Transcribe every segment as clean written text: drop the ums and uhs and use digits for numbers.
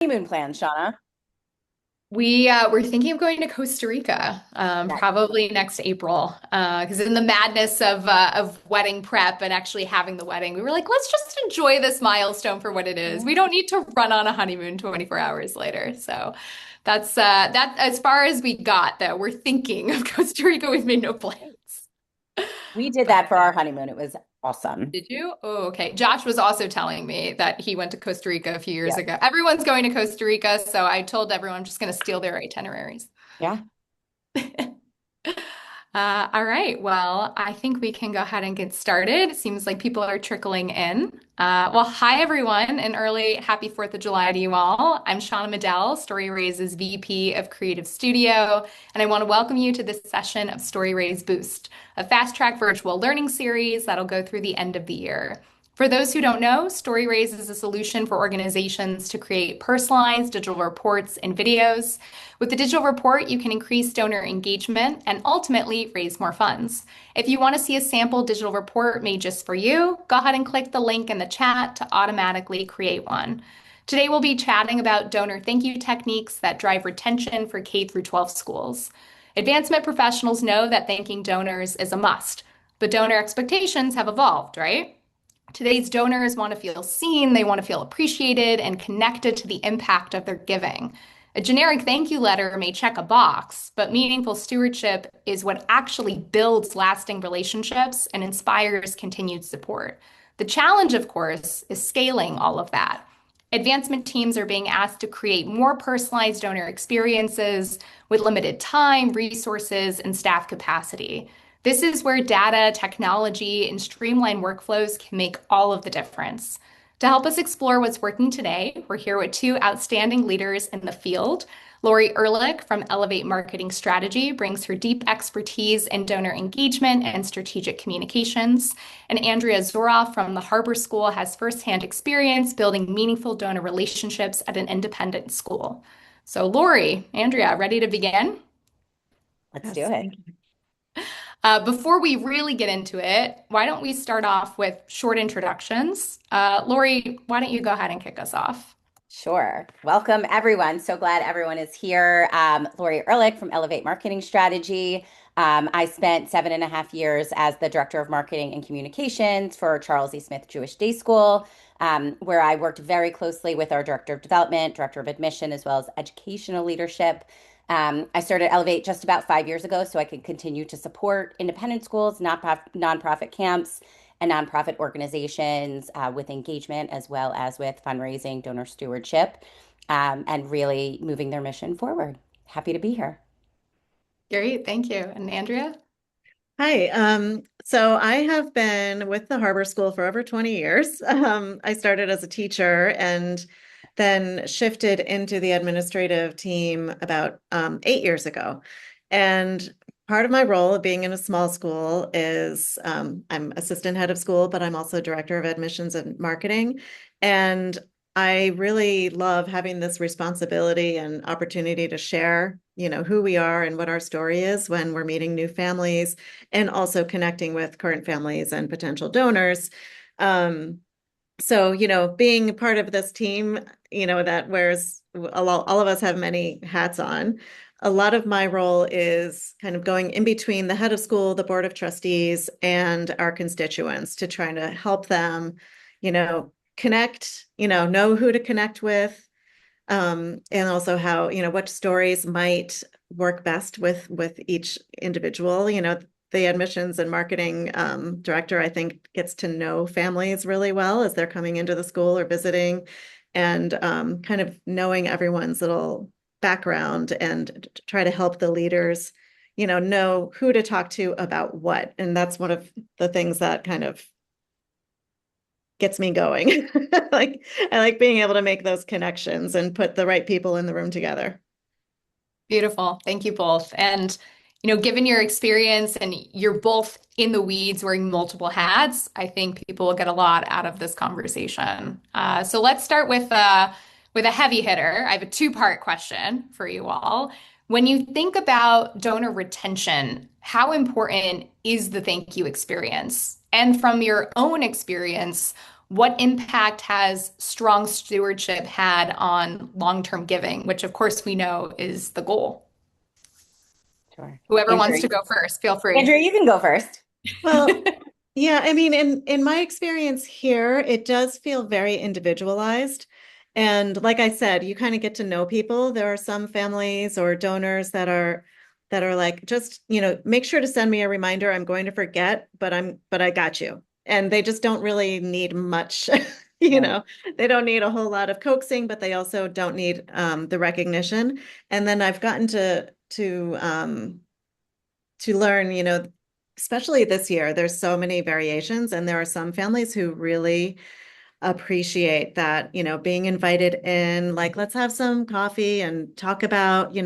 Honeymoon plans, Shauna? We're thinking of going to Costa Rica, Nice. probably next April. Because in the madness of wedding prep and actually having the wedding, we were like, let's just enjoy this milestone for what it is. We don't need to run on a honeymoon 24 hours later. So that's as far as we got, though. We're thinking of Costa Rica. We've made no plans. We did But that for our honeymoon. It was awesome. did you? Oh, okay. Josh was also telling me that he went to Costa Rica a few years Yeah. ago. Everyone's going to Costa Rica, so I told everyone I'm just going to steal their itineraries. Yeah. All right. Well, I think we can go ahead and get started. It seems like people are trickling in. Hi everyone, and early happy 4th of July to you all. I'm Shauna Medell, Storyraise's VP of Creative Studio, and I want to welcome you to this session of Storyraise Boost, a fast-track virtual learning series that'll go through the end of the year. For those who don't know, Storyraise is a solution for organizations to create personalized digital reports and videos. With the digital report, you can increase donor engagement and ultimately raise more funds. If you want to see a sample digital report made just for you, go ahead and click the link in the chat to automatically create one. Today we'll be chatting about donor thank you techniques that drive retention for K through 12 schools. Advancement professionals know that thanking donors is a must, but donor expectations have evolved, right? Today's donors want to feel seen, they want to feel appreciated and connected to the impact of their giving. A generic thank you letter may check a box, but meaningful stewardship is what actually builds lasting relationships and inspires continued support. The challenge, of course, is scaling all of that. Advancement teams are being asked to create more personalized donor experiences with limited time, resources, and staff capacity. This is where data, technology, and streamlined workflows can make all of the difference. To help us explore what's working today, we're here with two outstanding leaders in the field. Laurie Ehrlich from Elevate Marketing Strategy brings her deep expertise in donor engagement and strategic communications. And Andrea Zuraf from the Harbor School has firsthand experience building meaningful donor relationships at an independent school. So, Laurie, Andrea, ready to begin? Let's do Yes. it. Before we really get into it, why don't we start off with short introductions? Laurie, why don't you go ahead and kick us off? Sure. Welcome, everyone. So glad everyone is here. Laurie Ehrlich from Elevate Marketing Strategy. I spent 7.5 years as the Director of Marketing and Communications for Charles E. Smith Jewish Day School, where I worked very closely with our Director of Development, Director of Admission, as well as Educational Leadership. I started Elevate just about 5 years ago so I could continue to support independent schools, nonprofit camps, and nonprofit organizations with engagement as well as with fundraising, donor stewardship, and really moving their mission forward. Happy to be here. Great, thank you. And Andrea? Hi. So I have been with the Harbor School for over 20 years. I started as a teacher and then shifted into the administrative team about 8 years ago. And part of my role of being in a small school is I'm assistant head of school, but I'm also director of admissions and marketing. And I really love having this responsibility and opportunity to share, who we are and what our story is when we're meeting new families and also connecting with current families and potential donors. So, being part of this team, that wears all of us have many hats on. A lot of my role is kind of going in between the head of school, the board of trustees, and our constituents to try to help them, connect, know who to connect with, and also how, what stories might work best with each individual. The admissions and marketing director, I think, gets to know families really well as they're coming into the school or visiting, and kind of knowing everyone's little background and try to help the leaders, know who to talk to about what. And that's one of the things that kind of gets me going. Like I like being able to make those connections and put the right people in the room together. Beautiful. Thank you both. And, given your experience and you're both in the weeds wearing multiple hats, I think people will get a lot out of this conversation. So let's start with a heavy hitter. I have a two-part question for you all. When you think about donor retention, how important is the thank you experience? And from your own experience, what impact has strong stewardship had on long-term giving, which of course we know is the goal. Sure. Whoever wants Andrew, to go first, feel free. Andrew, you can go first. Well, yeah, I mean, in my experience here, it does feel very individualized. And like I said, you kind of get to know people. There are some families or donors that are like, just, make sure to send me a reminder. I'm going to forget, but I got you. And they just don't really need much, you Right. know. They don't need a whole lot of coaxing, but they also don't need the recognition. And then I've gotten to learn, especially this year, there's so many variations, and there are some families who really appreciate that, being invited in, like, let's have some coffee and talk about,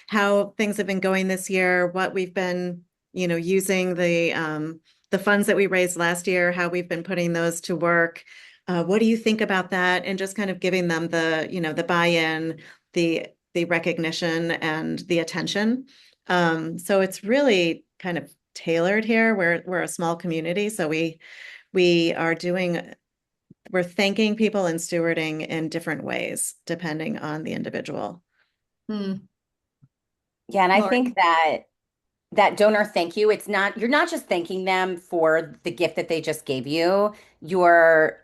how things have been going this year, what we've been, using the funds that we raised last year, how we've been putting those to work. What do you think about that? And just kind of giving them the buy-in, the recognition and the attention. So it's really kind of tailored here. We're a small community, so we are doing we're thanking people and stewarding in different ways depending on the individual. Hmm. Yeah, and I Laurie. think that donor thank you, it's not, you're not just thanking them for the gift that they just gave you. You're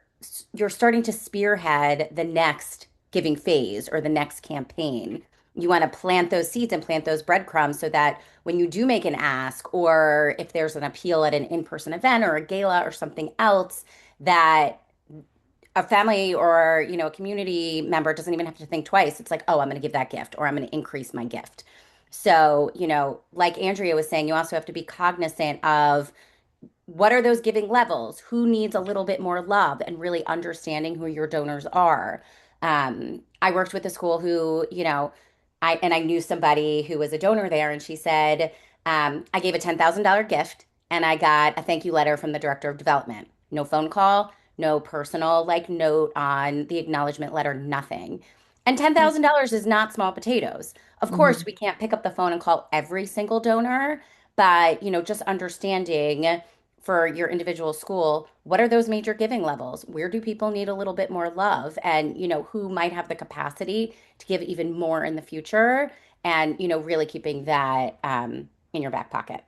you're starting to spearhead the next giving phase or the next campaign. You want to plant those seeds and plant those breadcrumbs so that when you do make an ask, or if there's an appeal at an in-person event or a gala or something else, that a family or a community member doesn't even have to think twice. It's like, oh, I'm going to give that gift, or I'm going to increase my gift. So, like Andrea was saying, you also have to be cognizant of what are those giving levels? Who needs a little bit more love, and really understanding who your donors are. I worked with a school who, I knew somebody who was a donor there, and she said, I gave a $10,000 gift and I got a thank you letter from the director of development. No phone call, no personal like note on the acknowledgement letter, nothing. And $10,000 is not small potatoes. Of course, Mhm. we can't pick up the phone and call every single donor, but just understanding for your individual school, what are those major giving levels? Where do people need a little bit more love? And, who might have the capacity to give even more in the future? And, really keeping that in your back pocket.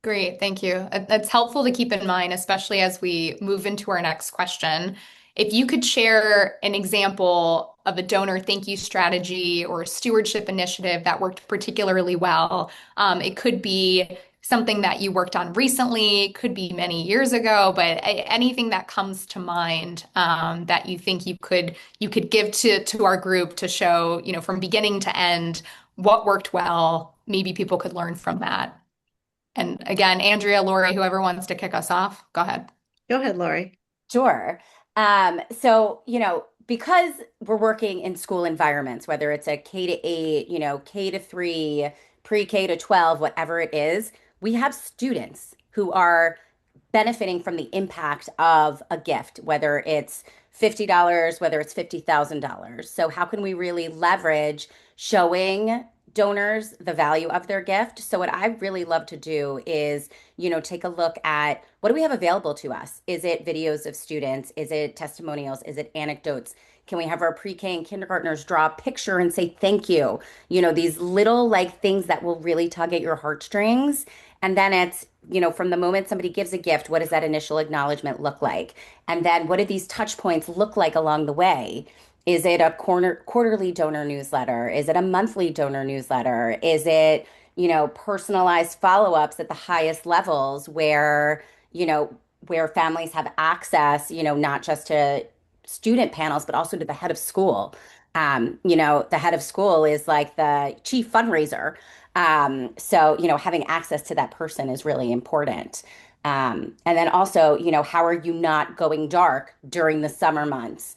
Great, thank you. That's helpful to keep in mind, especially as we move into our next question. If you could share an example of a donor thank you strategy or stewardship initiative that worked particularly well, it could be something that you worked on recently, could be many years ago, but anything that comes to mind that you think you could give to our group to show, from beginning to end, what worked well. Maybe people could learn from that. And again, Andrea, Laurie, whoever wants to kick us off, go ahead. Go ahead, Laurie. Sure. So, because we're working in school environments, whether it's a K to 8, K to 3, pre-K to 12, whatever it is, we have students who are benefiting from the impact of a gift, whether it's $50, whether it's $50,000. So how can we really leverage showing donors the value of their gift? So what I really love to do is, take a look at what do we have available to us? Is it videos of students? Is it testimonials? Is it anecdotes? Can we have our pre-K and kindergartners draw a picture and say thank you? These little like things that will really tug at your heartstrings. And then it's, from the moment somebody gives a gift, what does that initial acknowledgement look like? And then what do these touch points look like along the way? Is it a quarterly donor newsletter? Is it a monthly donor newsletter? Is it, personalized follow-ups at the highest levels where families have access, not just to student panels, but also to the head of school. The head of school is like the chief fundraiser. So, having access to that person is really important. And then also, how are you not going dark during the summer months,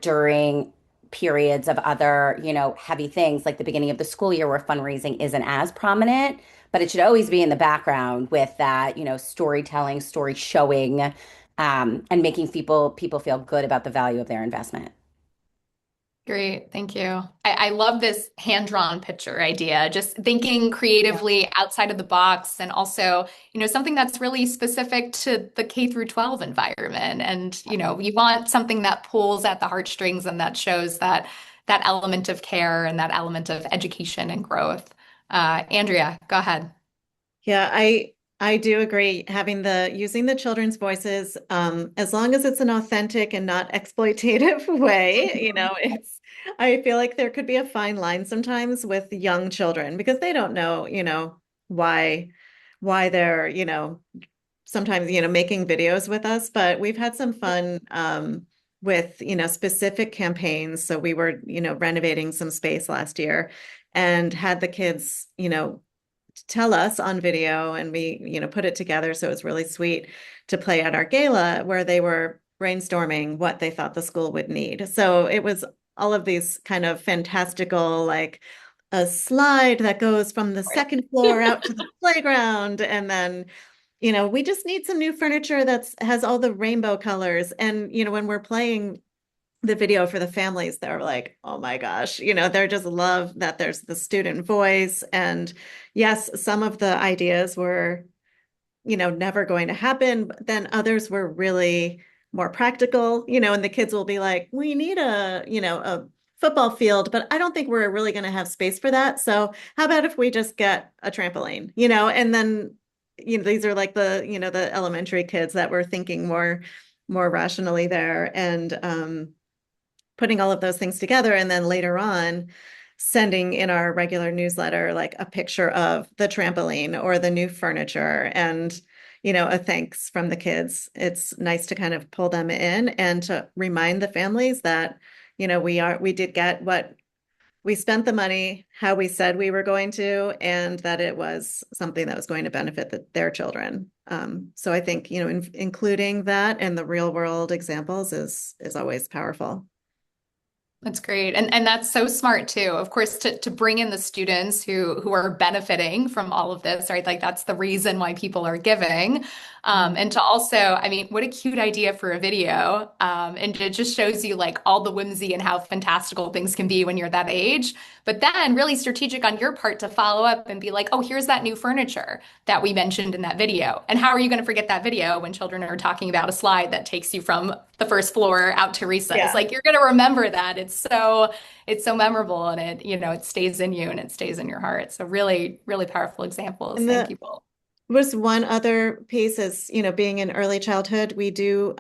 during periods of other, heavy things like the beginning of the school year where fundraising isn't as prominent, but it should always be in the background with that, storytelling, story showing, and making people feel good about the value of their investment. Great, thank you. I love this hand-drawn picture idea, just thinking creatively outside of the box and also, something that's really specific to the K through 12 environment. And, you want something that pulls at the heartstrings and that shows that element of care and that element of education and growth. Andrea, go ahead. Yeah, I do agree. Having the using the children's voices, as long as it's an authentic and not exploitative way, it's I feel like there could be a fine line sometimes with young children because they don't know, why they're, sometimes, making videos with us, but we've had some fun with, specific campaigns. So we were, renovating some space last year and had the kids, tell us on video and we, put it together. So it was really sweet to play at our gala where they were brainstorming what they thought the school would need. So it was all of these kind of fantastical, like a slide that goes from the second floor out to the playground. And then, we just need some new furniture that's has all the rainbow colors. And, when we're playing the video for the families, they're like, oh my gosh, they're just love that there's the student voice. And yes, some of the ideas were, never going to happen, but then others were really more practical, and the kids will be like, we need a football field, but I don't think we're really going to have space for that. So how about if we just get a trampoline, and then, these are like the elementary kids that were thinking more rationally there. And putting all of those things together and then later on sending in our regular newsletter like a picture of the trampoline or the new furniture and a thanks from the kids. It's nice to kind of pull them in and to remind the families that we did get what we spent the money how we said we were going to and that it was something that was going to benefit their children. So I think including that and the real world examples is always powerful. That's great. And that's so smart too. Of course, to bring in the students who are benefiting from all of this, right? Like that's the reason why people are giving. And to also, I mean, what a cute idea for a video. And it just shows you like all the whimsy and how fantastical things can be when you're that age. But then really strategic on your part to follow up and be like, oh, here's that new furniture that we mentioned in that video. And how are you going to forget that video when children are talking about a slide that takes you from the first floor out to recess? Yeah. Like you're going to remember that. It's so memorable and it stays in you and it stays in your heart. So really, really powerful examples. And Thank the you both. was one other piece is, being in early childhood, we do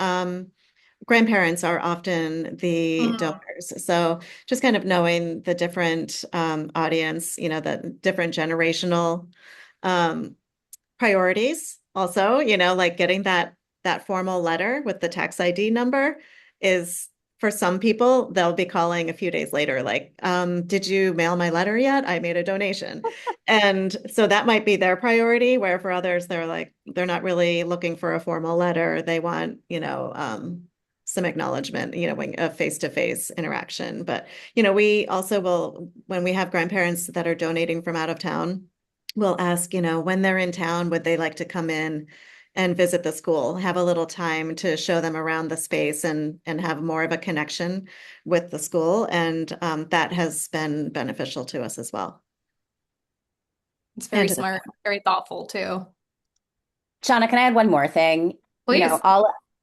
grandparents are often the Mhm. donors. So just kind of knowing the different audience, the different generational um, priorities also, like getting that formal letter with the tax ID number is for some people, they'll be calling a few days later, like, did you mail my letter yet? I made a donation. And so that might be their priority, where for others, they're like, they're not really looking for a formal letter. They want, some acknowledgement, a face-to-face interaction. But, we also will, when we have grandparents that are donating from out of town, we'll ask, when they're in town, would they like to come in and visit the school, have a little time to show them around the space and have more of a connection with the school. And that has been beneficial to us as well. It's And very to the smart, very thoughtful too. Shauna, can I add one more thing? You know,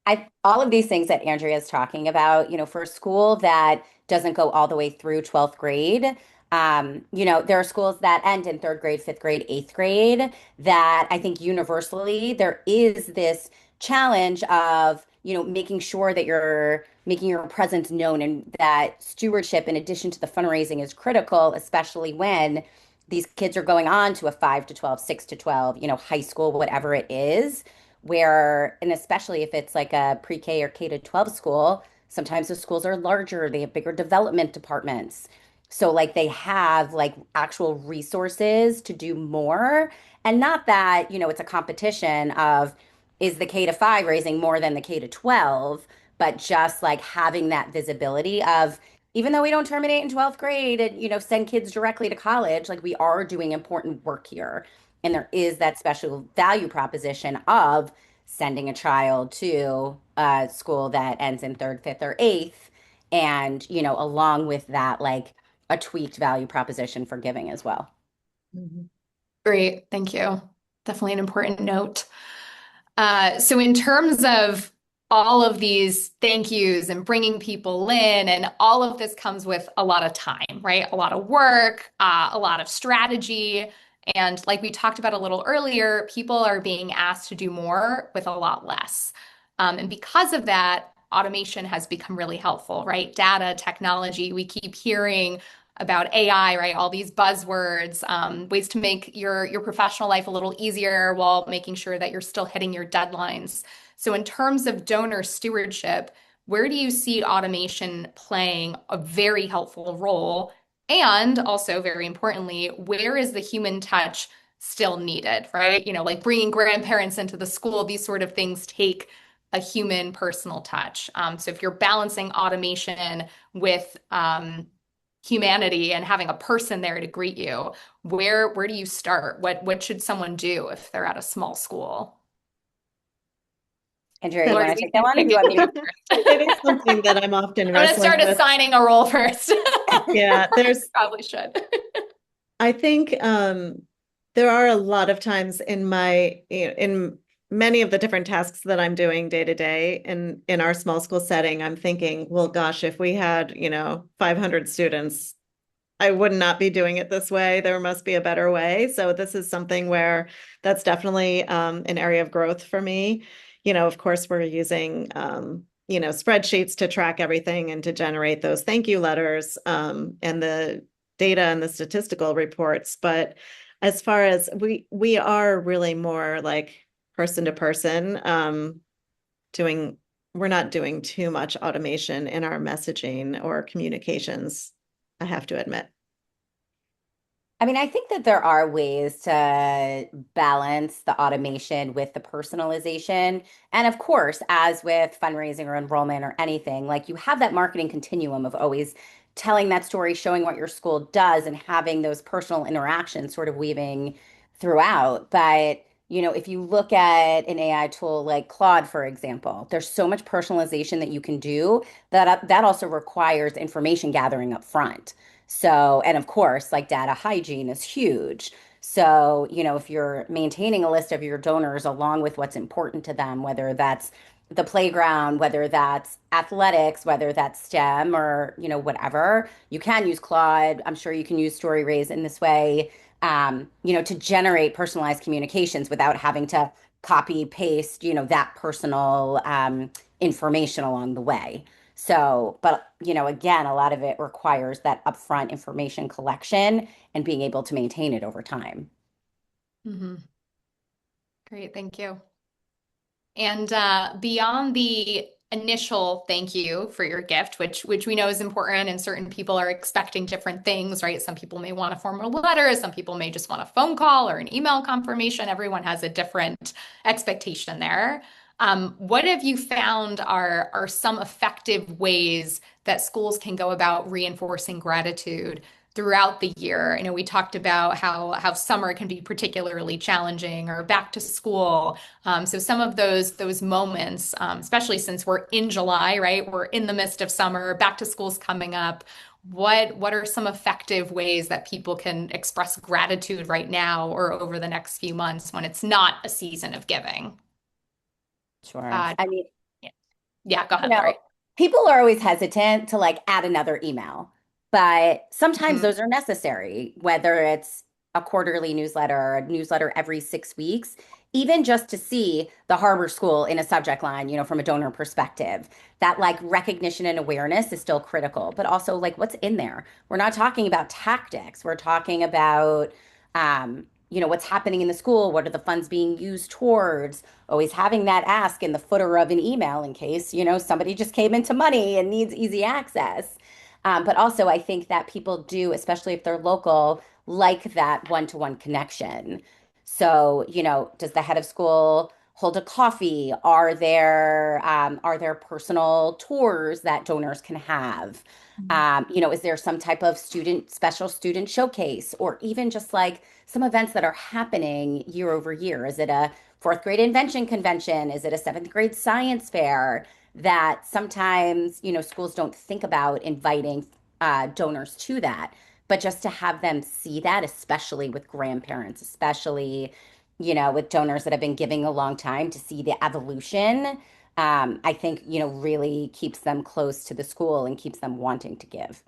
Please. all of these things that Andrea is talking about, for a school that doesn't go all the way through 12th grade, there are schools that end in third grade, fifth grade, eighth grade that I think universally there is this challenge of, making sure that you're making your presence known and that stewardship in addition to the fundraising is critical, especially when these kids are going on to a 5 to 12, 6 to 12, high school, whatever it is, where, and especially if it's like a pre-K or K to 12 school, sometimes the schools are larger, they have bigger development departments. So like they have like actual resources to do more. And not that, it's a competition of is the K to 5 raising more than the K to 12, but just like having that visibility of even though we don't terminate in 12th grade and send kids directly to college, like we are doing important work here. And there is that special value proposition of sending a child to a school that ends in third, fifth, or eighth and, along with that, like a tweaked value proposition for giving as well. Mhm. Great, thank you. Definitely an important note. So in terms of all of these thank yous and bringing people in, and all of this comes with a lot of time, right? A lot of work, a lot of strategy. And like we talked about a little earlier, people are being asked to do more with a lot less. And because of that, automation has become really helpful, right? Data, technology, we keep hearing about AI, right? All these buzzwords, ways to make your professional life a little easier while making sure that you're still hitting your deadlines. So, in terms of donor stewardship, where do you see automation playing a very helpful role? And also, very importantly, where is the human touch still needed, right? Like bringing grandparents into the school, these sort of things take a human personal touch. So, if you're balancing automation with humanity and having a person there to greet you, where do you start? What should someone do if they're at a small school? Andrea, you Lori, want to we take that one or can do you want me to? It is something that I'm often I'm gonna wrestling start with. assigning a role first. Yeah, Probably should. I think there are a lot of times in many of the different tasks that I'm doing day to day in our small school setting, I'm thinking, well, gosh, if we had, 500 students, I would not be doing it this way. There must be a better way. So this is something where that's definitely an area of growth for me. Of course, we're using spreadsheets to track everything and to generate those thank you letters and the data and the statistical reports. But as far as we are really more like person to person doing, we're not doing too much automation in our messaging or communications, I have to admit. I mean, I think that there are ways to balance the automation with the personalization. And of course, as with fundraising or enrollment or anything, like you have that marketing continuum of always telling that story, showing what your school does, and having those personal interactions sort of weaving throughout. But, if you look at an AI tool like Claude, for example, there's so much personalization that you can do that also requires information gathering up front. So, and of course, like data hygiene is huge. So, if you're maintaining a list of your donors along with what's important to them, whether that's the playground, whether that's athletics, whether that's STEM or, whatever, you can use Claude. I'm sure you can use Storyraise in this way, to generate personalized communications without having to copy paste, that personal information along the way. So, but again, a lot of it requires that upfront information collection and being able to maintain it over time. Mhm. Great, thank you. And beyond the initial thank you for your gift, which we know is important, and certain people are expecting different things, right? Some people may want a formal letter, some people may just want a phone call or an email confirmation. Everyone has a different expectation there. What have you found are some effective ways that schools can go about reinforcing gratitude throughout the year? I know we talked about how summer can be particularly challenging, or back to school. So some of those moments, especially since we're in July, right? We're in the midst of summer, back to school's coming up. What are some effective ways that people can express gratitude right now or over the next few months when it's not a season of giving? Sure. Uh, I mean, yeah, yeah, go you ahead, know, Laurie. people are always hesitant to like add another email, but sometimes Mhm. those are necessary, whether it's a quarterly newsletter or a newsletter every 6 weeks, even just to see the Harbor School in a subject line, from a donor perspective. That like recognition and awareness is still critical, but also like what's in there. We're not talking about tactics. We're talking about, what's happening in the school. What are the funds being used towards? Always having that ask in the footer of an email in case, somebody just came into money and needs easy access. But also, I think that people do, especially if they're local, like that one-to-one connection. So, does the head of school hold a coffee? Are there personal tours that donors can have? Is there some type of special student showcase, or even just like some events that are happening year over year? Is it a fourth grade invention convention? Is it a seventh grade science fair? that sometimes, schools don't think about inviting donors to that, but just to have them see that, especially with grandparents, especially, with donors that have been giving a long time, to see the evolution, I think, really keeps them close to the school and keeps them wanting to give.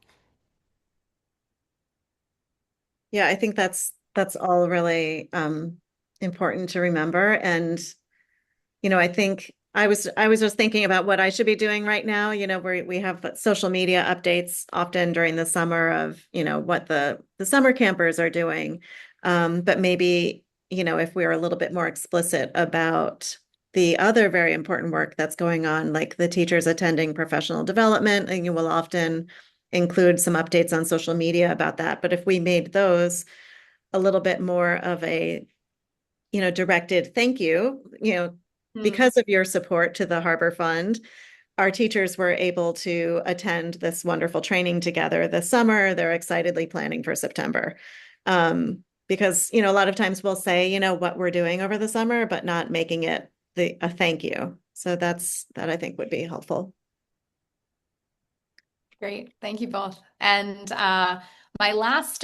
Yeah, I think that's all really important to remember. And I think I was just thinking about what I should be doing right now. We have social media updates often during the summer of, what the summer campers are doing. But maybe, if we are a little bit more explicit about the other very important work that's going on, like the teachers attending professional development, and you will often include some updates on social media about that. But if we made those a little bit more of a directed thank you, Hmm. because of your support to the Harbor Fund, our teachers were able to attend this wonderful training together this summer. They're excitedly planning for September. Because, a lot of times we'll say, what we're doing over the summer, but not making it a thank you. So that I think would be helpful. Great. Thank you both. And my last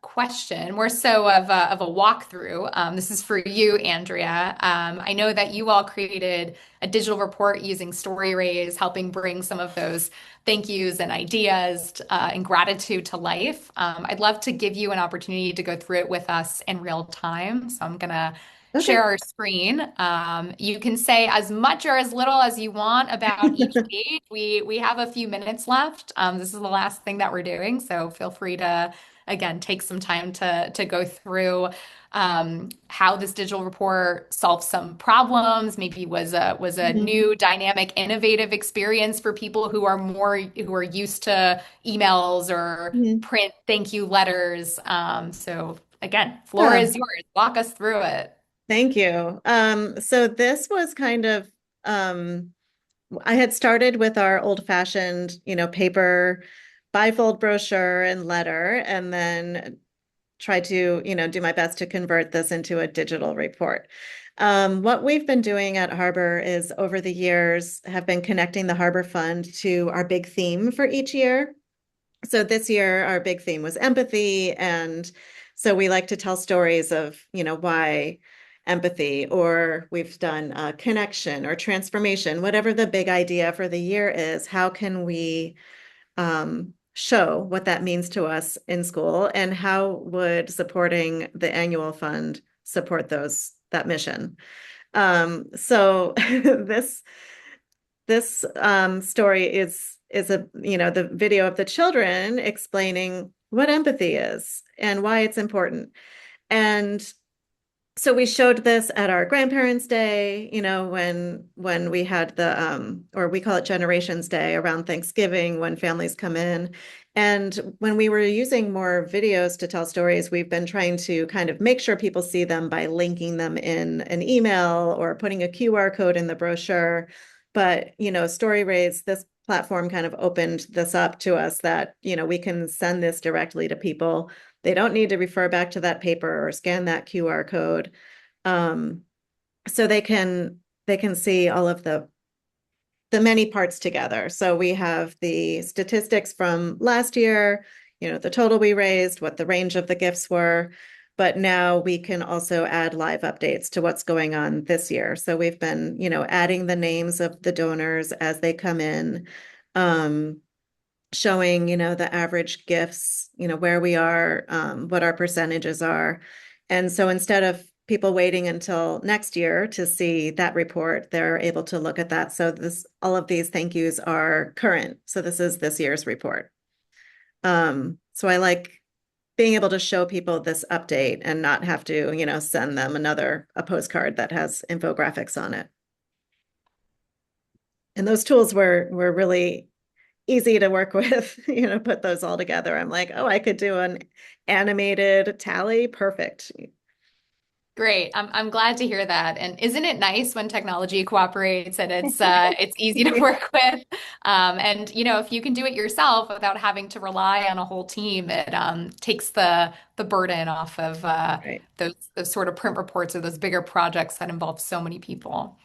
question, more so of a walkthrough. This is for you, Andrea. I know that you all created a digital report using Storyraise, helping bring some of those thank yous and ideas and gratitude to life. I'd love to give you an opportunity to go through it with us in real time. So I'm gonna Okay. share our screen. You can say as much or as little as you want about each page. We have a few minutes left. This is the last thing that we're doing, so feel free to again take some time to go through how this digital report solves some problems. Maybe was a Mhm. new, dynamic, innovative experience for people who are used to emails or Mhm. print thank you letters. So again, floor Yeah. is yours. Walk us through it. Thank you. So this was kind of, um, I had started with our old-fashioned, paper bifold brochure and letter, and then tried to, do my best to convert this into a digital report. What we've been doing at Harbor is over the years have been connecting the Harbor Fund to our big theme for each year. So this year, our big theme was empathy. And so we like to tell stories of, why empathy, or we've done connection or transformation, whatever the big idea for the year is, how can we show what that means to us in school, and how would supporting the annual fund support that mission? So this story is the video of the children explaining what empathy is and why it's important. And so we showed this at our grandparents' day, when we had or we call it Generations Day, around Thanksgiving, when families come in. And when we were using more videos to tell stories, we've been trying to kind of make sure people see them by linking them in an email or putting a QR code in the brochure. But, Storyraise, this platform kind of opened this up to us that, we can send this directly to people. They don't need to refer back to that paper or scan that QR code. Um, so they can see all of the many parts together. So we have the statistics from last year, the total we raised, what the range of the gifts were, but now we can also add live updates to what's going on this year. So we've been, adding the names of the donors as they come in. Um, Showing, the average gifts, where we are, what our percentages are. And so instead of people waiting until next year to see that report, they're able to look at that. So all of these thank yous are current. So this is this year's report. So I like being able to show people this update and not have to, send them a postcard that has infographics on it. And those tools were really easy to work with, put those all together. I'm like, oh, I could do an animated tally. Perfect. Great. I'm glad to hear that. And isn't it nice when technology cooperates and it's easy to work with? And if you can do it yourself without having to rely on a whole team, it takes the burden off of Right. those sort of print reports or those bigger projects that involve so many people.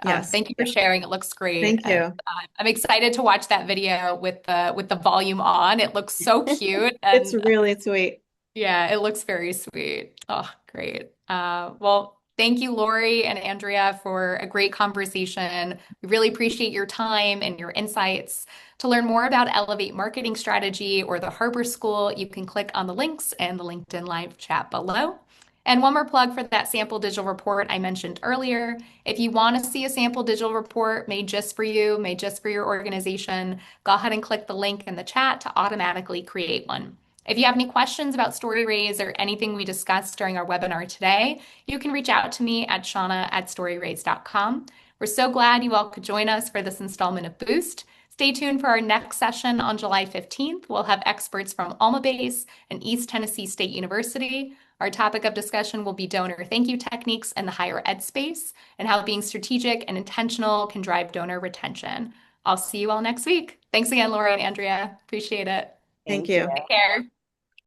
Yes. Thank you for sharing. It looks great. Thank you. I'm excited to watch that video with the volume on. It looks so cute, It's and really sweet. yeah, it looks very sweet. Oh, great. Well, thank you, Laurie and Andrea, for a great conversation. We really appreciate your time and your insights. To learn more about Elevate Marketing Strategy or the Harbor School, you can click on the links and the LinkedIn live chat below. And one more plug for that sample digital report I mentioned earlier. If you want to see a sample digital report made just for you, made just for your organization, go ahead and click the link in the chat to automatically create one. If you have any questions about Storyraise or anything we discussed during our webinar today, you can reach out to me at shauna@storyraise.com. We're so glad you all could join us for this installment of Boost. Stay tuned for our next session on July 15th. We'll have experts from Alma Base and East Tennessee State University. Our topic of discussion will be donor thank you techniques in the higher ed space and how being strategic and intentional can drive donor retention. I'll see you all next week. Thanks again, Laura and Andrea. Appreciate it. Thank Thank you. you. Take care.